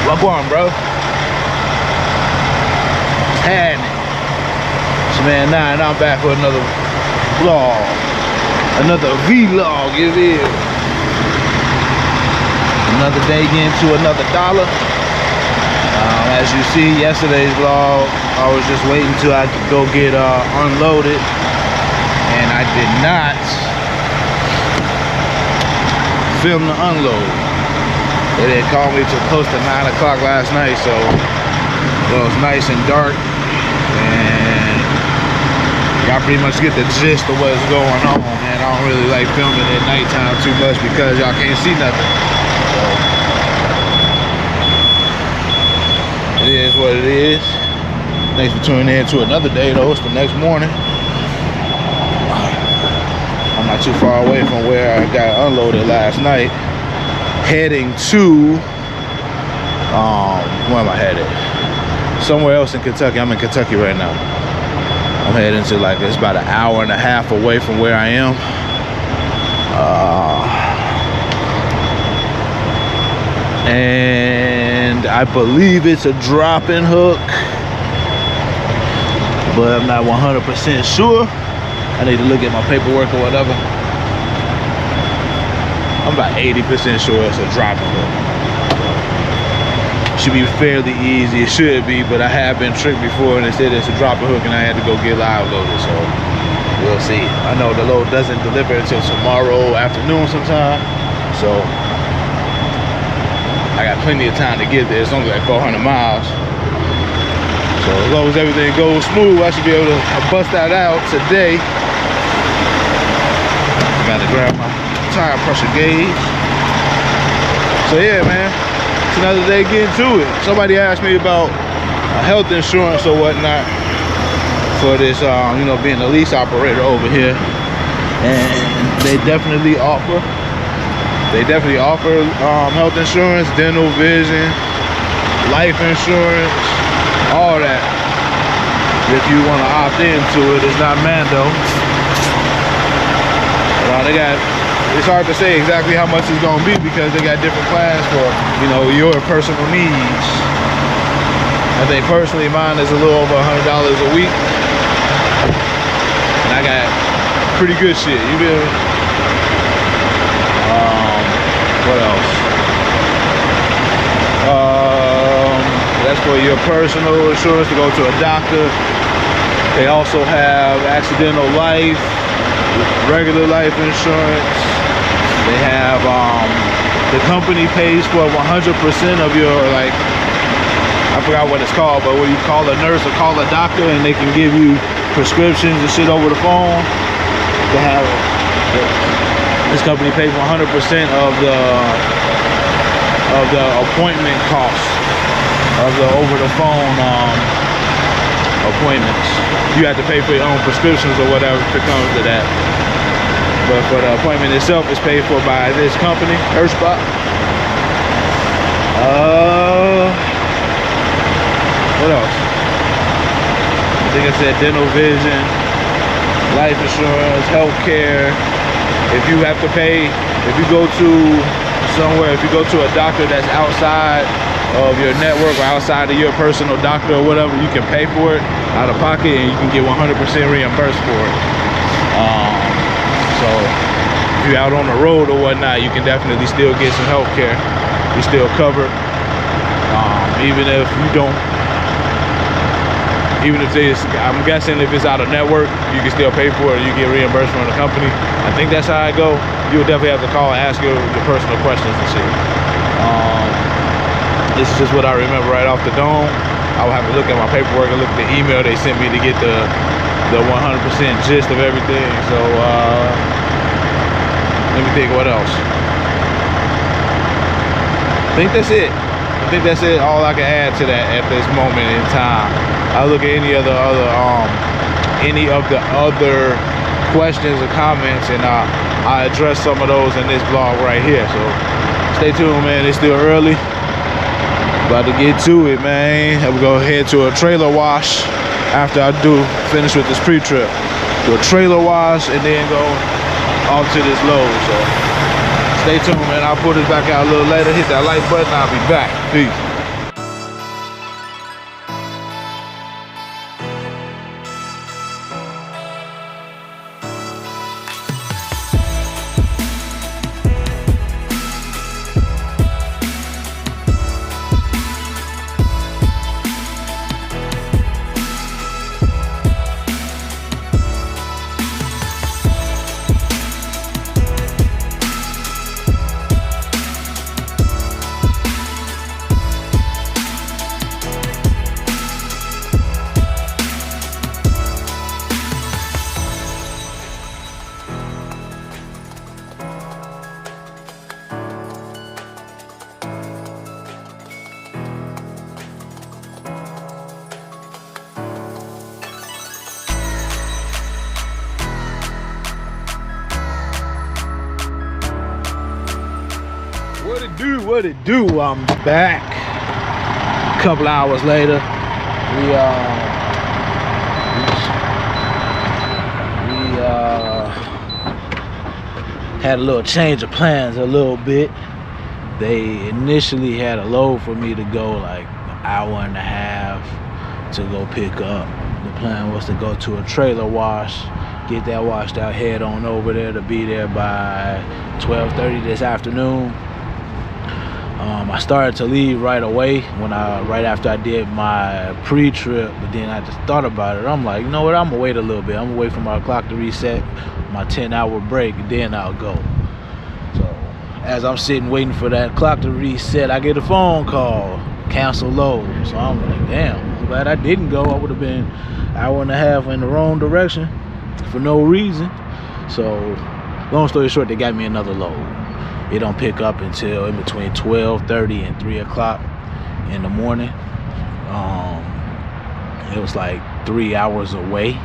What going, bro? And it's man 9. I'm back with another vlog, another vlog. You feel? Another day getting to another dollar. As you see, yesterday's vlog, I was just waiting till I could go get unloaded, and I did not film the unload. They didn't call me till close to 9 o'clock last night, so it was nice and dark, and y'all pretty much get the gist of what's going on. Man, I don't really like filming at nighttime too much because y'all can't see nothing. So, it is what it is. Thanks for tuning in to another day though. It's the next morning. I'm not too far away from where I got unloaded last night. Heading to, where am I headed? Somewhere else in Kentucky. I'm in Kentucky right now. I'm heading to like, it's about an hour and a half away from where I am. And I believe it's a drop-in hook, but I'm not 100% sure. I need to look at my paperwork or whatever. I'm about 80% sure it's a drop-in hook. Should be fairly easy. It should be, but I have been tricked before and they said it's a drop-in hook and I had to go get live loaded, so we'll see. I know the load doesn't deliver until tomorrow afternoon sometime, so I got plenty of time to get there. It's only like 400 miles. So as long as everything goes smooth, I should be able to bust that out today. I gotta grab my tire pressure gauge. So yeah, man, it's another day getting to it. Somebody asked me about health insurance or whatnot for this, you know, being a lease operator over here. And they definitely offer health insurance, dental, vision, life insurance, all that. If you want to opt into it, it's not Mando. It's hard to say exactly how much it's gonna be because they got different plans for, you know, your personal needs. I think personally mine is a little over $100 a week, and I got pretty good shit. You feel me? What else? That's for your personal insurance to go to a doctor. They also have accidental life, regular life insurance. They have, the company pays for 100% of your, like, I forgot what it's called, but when you call a nurse or call a doctor and they can give you prescriptions and shit over the phone, they have this company pays 100% of the appointment cost of the over the phone appointments. You have to pay for your own prescriptions or whatever if it comes to that. But for the appointment itself, it's paid for by this company, HIRSCHBACH. What else? I think I said dental, vision, life insurance, healthcare. If you have to pay, if you go to somewhere, if you go to a doctor that's outside of your network or outside of your personal doctor or whatever, you can pay for it out of pocket and you can get 100% reimbursed for it. So if you're out on the road or whatnot, you can definitely still get some health care. You're still covered. Even if you don't, even if it's, I'm guessing if it's out of network, you can still pay for it. You get reimbursed from the company. I think that's how I go. You'll definitely have to call and ask your personal questions and shit. This is just what I remember right off the dome. I will have to look at my paperwork and look at the email they sent me to get the 100% gist of everything. So let me think, what else? I think that's it. I think that's it. All I can add to that at this moment in time. I'll look at any of the other questions or comments, and I address some of those in this vlog right here. So stay tuned, man. It's still early. About to get to it, man. I'm gonna head to a trailer wash after I finish with this pre-trip. Do a trailer wash and then go off to this load. So stay tuned, man. I'll pull this back out a little later. Hit that like button. I'll be back. Peace. What it do? I'm back. A couple hours later, we had a little change of plans a little bit. They initially had a load for me to go like an hour and a half to go pick up. The plan was to go to a trailer wash, get that washed out, head on over there to be there by 12:30 this afternoon. I started to leave right away right after I did my pre-trip, but then I just thought about it. I'm like, you know what, I'm gonna wait a little bit. I'm gonna wait for my clock to reset, my 10-hour break, and then I'll go. So as I'm sitting waiting for that clock to reset, I get a phone call, cancel load. So I'm like, damn, I'm glad I didn't go. I would have been an hour and a half in the wrong direction for no reason. So long story short, they got me another load. It don't pick up until in between 12:30 and 3 o'clock in the morning. It was like 3 hours away.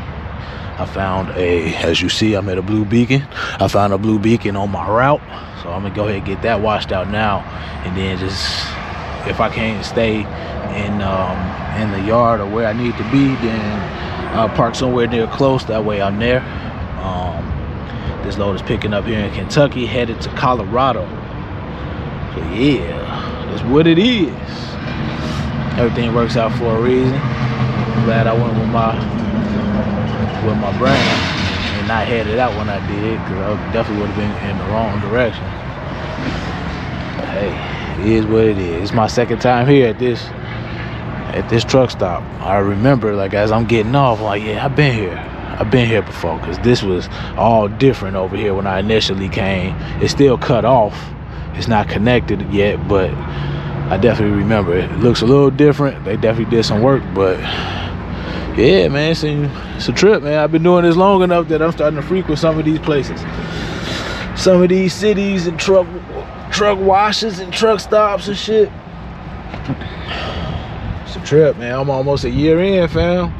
I found as you see, I'm at a blue beacon. I found a blue beacon on my route. So I'm gonna go ahead and get that washed out now. And then just, if I can't stay in the yard or where I need to be, then I'll park somewhere near close. That way I'm there. This load is picking up here in Kentucky, headed to Colorado. So yeah, that's what it is. Everything works out for a reason. I'm glad I went with my brain and not headed out when I did, because I definitely would have been in the wrong direction. But hey, it is what it is. It's my second time here at this truck stop. I remember, like, as I'm getting off, like, yeah, I've been here before, because this was all different over here when I initially came. It's still cut off, it's not connected yet, but I definitely remember it. It looks a little different. They definitely did some work, but yeah, man, it's a trip, man. I've been doing this long enough that I'm starting to frequent some of these places, some of these cities, and truck washes and truck stops and shit. It's a trip, man. I'm almost a year in, fam.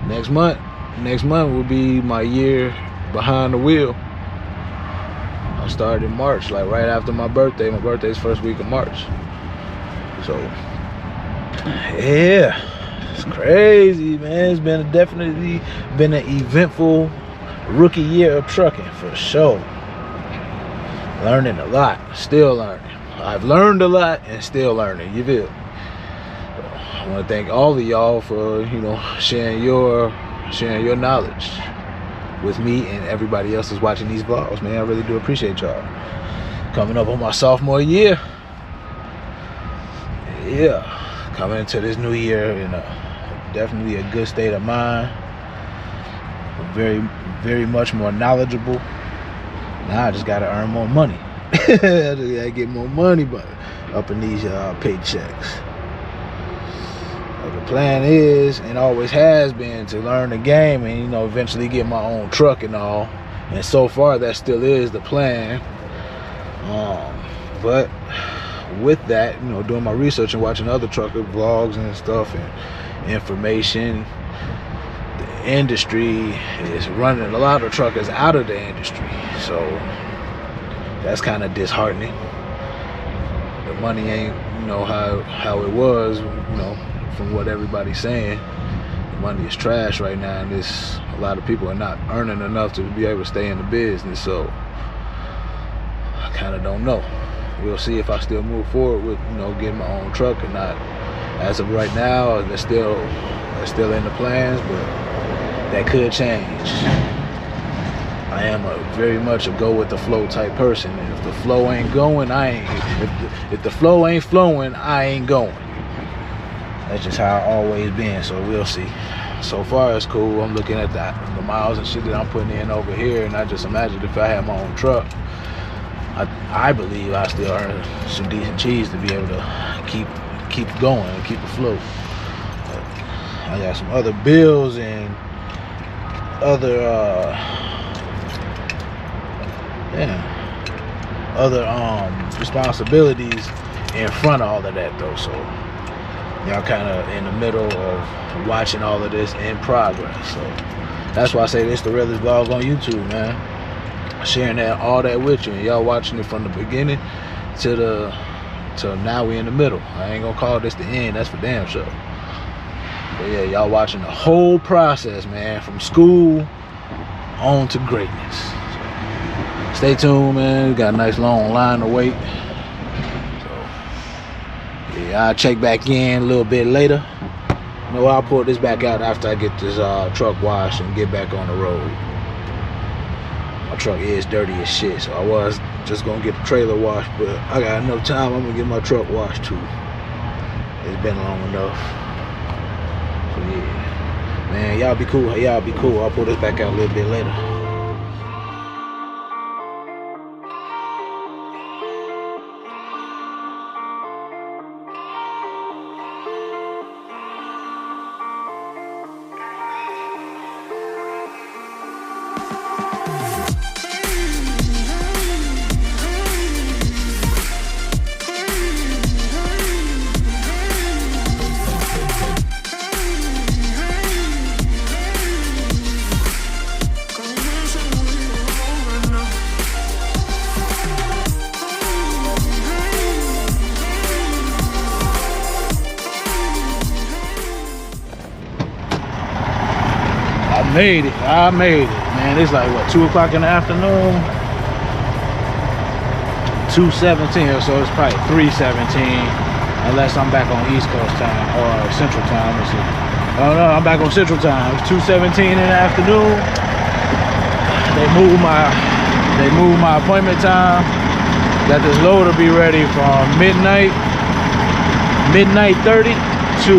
Next month will be my year behind the wheel. I started in March, like right after my birthday. My birthday's first week of March. So yeah, it's crazy, man. It's definitely been an eventful rookie year of trucking for sure. Learning a lot, still learning. I've learned a lot and still learning, you feel? I want to thank all of y'all for, sharing your knowledge with me and everybody else that's watching these vlogs, man. I really do appreciate y'all. Coming up on my sophomore year. Yeah, coming into this new year in definitely a good state of mind. Very, very much more knowledgeable. Now I just gotta earn more money. I just gotta get more money up in these paychecks. The plan is, and always has been, to learn the game and eventually get my own truck and all. And so far that still is the plan. But with that, doing my research and watching other trucker vlogs and stuff and information, the industry is running a lot of truckers out of the industry. So that's kind of disheartening. The money ain't how it was, from what everybody's saying. The money is trash right now, and a lot of people are not earning enough to be able to stay in the business. So I kind of don't know. We'll see if I still move forward with getting my own truck or not. As of right now, they're still in the plans, but that could change. I am very much a go with the flow type person, and if the flow ain't going, if the flow ain't flowing, I ain't going. That's just how I've always been. So we'll see. So far it's cool. I'm looking at the miles and shit that I'm putting in over here, and I just imagine if I had my own truck, I believe I still earn some decent cheese to be able to keep going and keep afloat. But I got some other bills and other responsibilities in front of all of that though. So y'all kind of in the middle of watching all of this in progress. So that's why I say this the realest vlog on YouTube, man. Sharing all that with you, and y'all watching it from the beginning to the So now we in the middle. I ain't gonna call this the end, that's for damn sure. But yeah, y'all watching the whole process, man, from school on to greatness. So stay tuned, man. We got a nice long line to wait. So yeah, I'll check back in a little bit later. No, I'll pull this back out after I get this truck washed and get back on the road. My truck is dirty as shit, so I was just gonna get the trailer washed, but I got enough time. I'm gonna get my truck washed too. It's been long enough. So yeah, man, y'all be cool. Y'all be cool. I'll pull this back out a little bit later. I made it, man. It's like what, 2 o'clock in the afternoon? 2:17, so it's probably 3:17, unless I'm back on East Coast time or Central time. Let's see. Oh no, I'm back on Central time. It's 2:17 in the afternoon. They moved my appointment time. Got this loader be ready from midnight 30 to.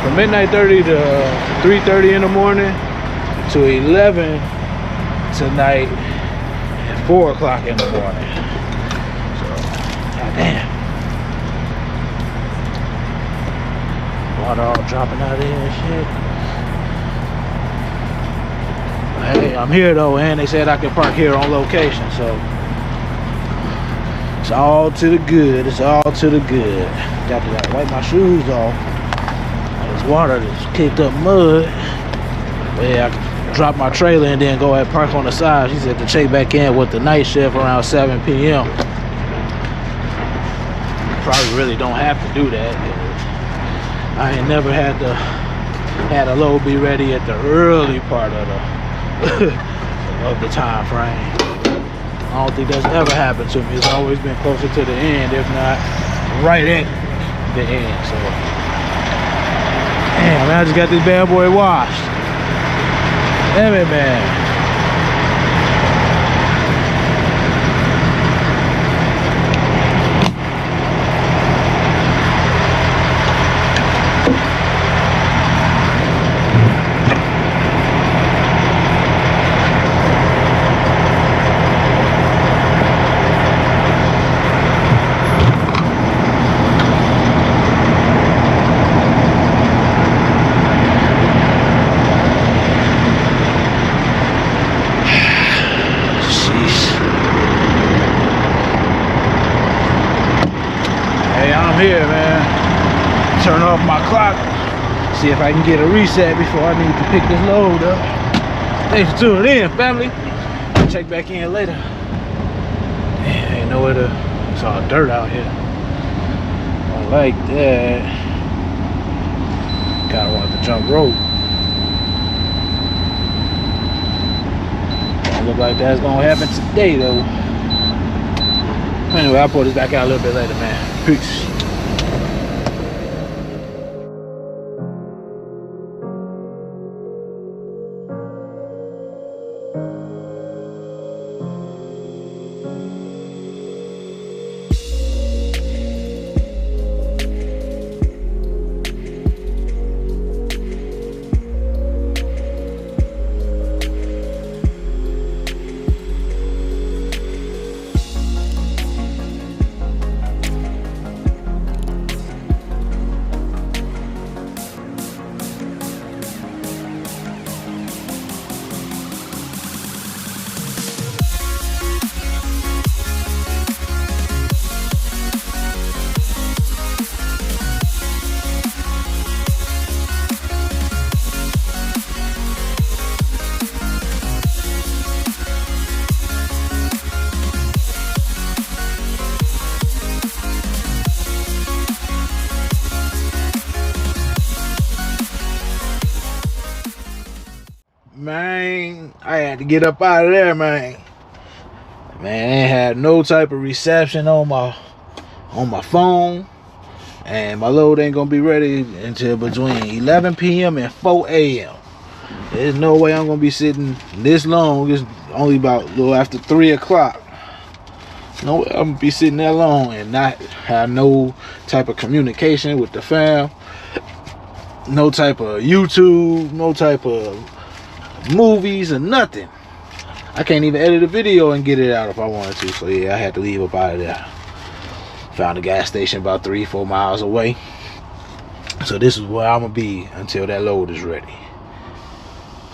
From midnight 30 to 3:30 in the morning to 11 tonight and 4 o'clock in the morning. So, goddamn. Water all dropping out of here and shit. Hey, I'm here though, and they said I could park here on location, so it's all to the good. It's all to the good. Got to wipe my shoes off. Water that's kicked up mud. But yeah, I can drop my trailer and then go and park on the side. She said to check back in with the night shift around 7 p.m. Probably really don't have to do that. I ain't never had a load be ready at the early part of the time frame. I don't think that's ever happened to me. It's always been closer to the end, if not right at the end. So damn, man, I just got this bad boy washed. Damn it, man. Here, man. Turn off my clock. See if I can get a reset before I need to pick this load up. Thanks for tuning in, family. Check back in later. Man, ain't nowhere to. It's all dirt out here. I like that. Kinda wanted to jump rope. Don't look like that's gonna happen today though. Anyway, I'll pull this back out a little bit later, man. Peace. I had to get up out of there, man. Man, I ain't had no type of reception on my phone. And my load ain't gonna be ready until between 11 p.m. and 4 a.m. There's no way I'm gonna be sitting this long. It's only about a little after 3 o'clock. No way I'm gonna be sitting that long and not have no type of communication with the fam. No type of YouTube, no type of movies or nothing. I can't even edit a video and get it out if I wanted to. So yeah, I had to leave up out of there. Found a gas station about 3-4 miles away. So this is where I'm gonna be until that load is ready.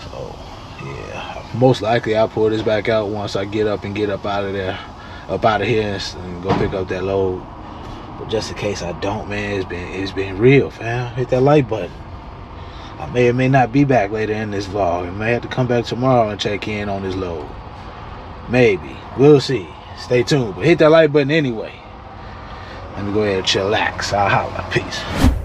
So yeah, most likely I'll pull this back out once I get up out of there, up out of here, and go pick up that load. But just in case I don't, man, it's been real, fam. Hit that like button. I may or may not be back later in this vlog. I may have to come back tomorrow and check in on this load. Maybe. We'll see. Stay tuned. But hit that like button anyway. Let me go ahead and chillax. I'll holla. Peace.